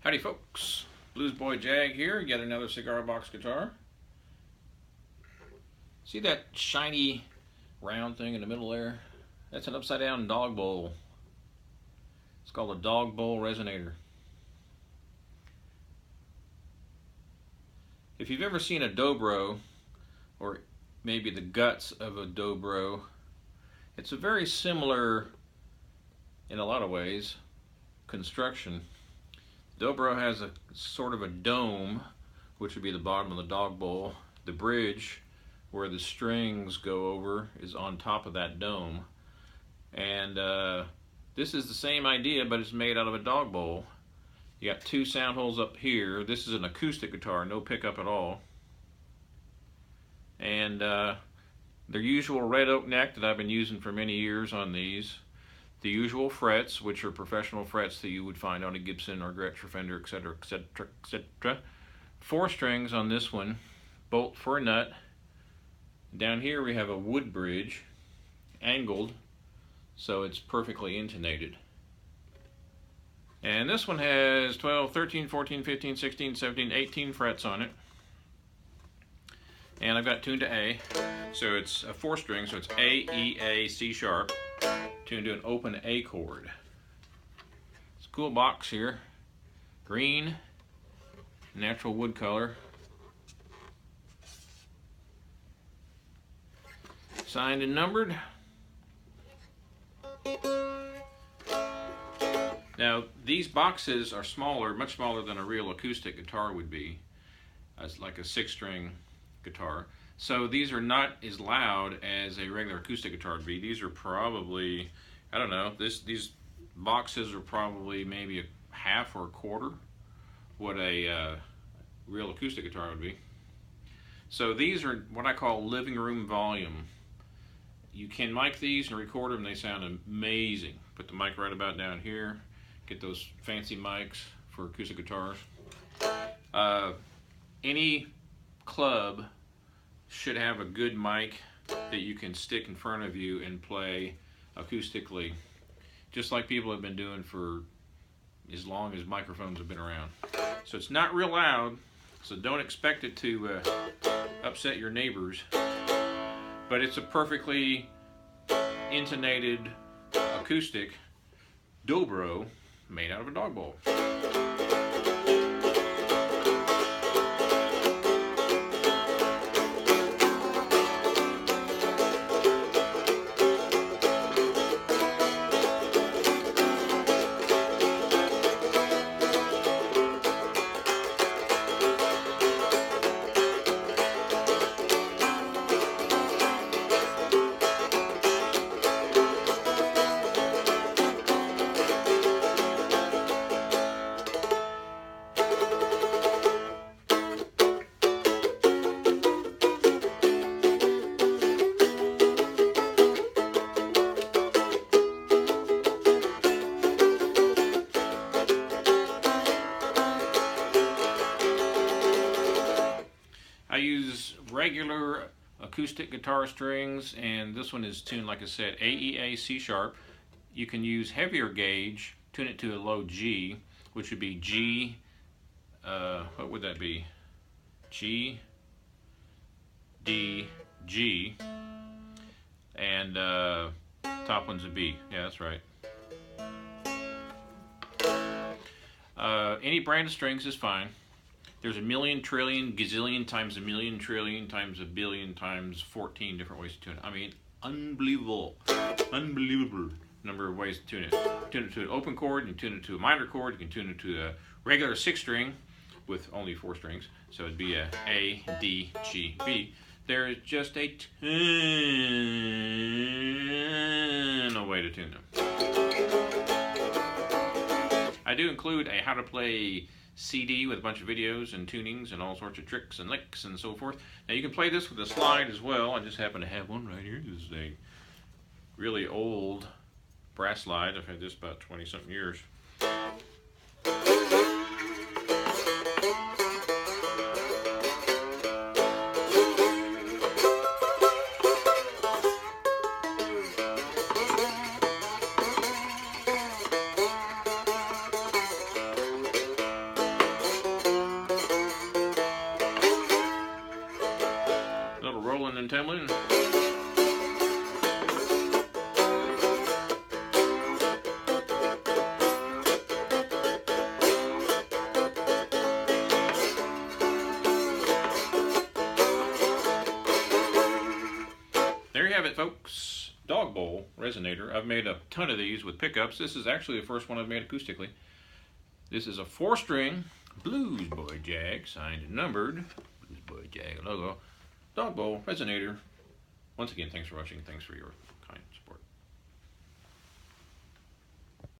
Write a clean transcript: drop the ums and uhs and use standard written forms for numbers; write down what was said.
Howdy folks, Bluesboy Jag here, yet another cigar box guitar. See that shiny round thing in the middle there? That's an upside down dog bowl. It's called a dog bowl resonator. If you've ever seen a dobro, or maybe the guts of a dobro, it's a very similar, in a lot of ways, construction. Dobro has a sort of a dome, which would be the bottom of the dog bowl. The bridge, where the strings go over, is on top of that dome. And this is the same idea, but it's made out of a dog bowl. You got two sound holes up here. This is an acoustic guitar, no pickup at all. And their usual red oak neck that I've been using for many years on these. The usual frets, which are professional frets that you would find on a Gibson or Gretsch or Fender, etc., etc., etc. 4 strings on this one, bolt for a nut. Down here we have a wood bridge, angled, so it's perfectly intonated. And this one has 12, 13, 14, 15, 16, 17, 18 frets on it. And I've got tuned to A, so it's a 4 string, so it's A, E, A, C sharp, tuned to an open A chord. It's a cool box here. Green, natural wood color. Signed and numbered. Now these boxes are smaller, much smaller than a real acoustic guitar would be, as like a 6-string guitar. So these are not as loud as a regular acoustic guitar would be. These are probably, I don't know, these boxes are probably maybe a half or a quarter what a real acoustic guitar would be. So these are what I call living room volume. You can mic these and record them, they sound amazing. Put the mic right about down here. Get those fancy mics for acoustic guitars. Any club should have a good mic that you can stick in front of you and play acoustically, just like people have been doing for as long as microphones have been around. So it's not real loud, so don't expect it to upset your neighbors, but it's a perfectly intonated acoustic dobro made out of a dog bowl. I use regular acoustic guitar strings, and this one is tuned, like I said, A, E, A, C sharp. You can use heavier gauge, tune it to a low G, which would be G, what would that be? G, D, G, and top one's a B. Yeah, that's right. Any brand of strings is fine. There's a million, trillion, gazillion times a million, trillion times a billion times 14 different ways to tune it. I mean, unbelievable number of ways to tune it. Tune it to an open chord, you can tune it to a minor chord, you can tune it to a regular 6-string with only 4 strings. So it'd be a A, D, G, B. There's just a ton of way to tune them. I do include a how to play CD with a bunch of videos and tunings and all sorts of tricks and licks and so forth. Now you can play this with a slide as well. I just happen to have one right here. This is a really old brass slide. I've had this about 20-something years. you have it, folks. Dog bowl resonator. I've made a ton of these with pickups. This is actually the first one I've made acoustically. This is a 4-string Bluesboy Jag, signed and numbered. Bluesboy Jag logo. Dog bowl resonator. Once again, thanks for watching. Thanks for your kind support.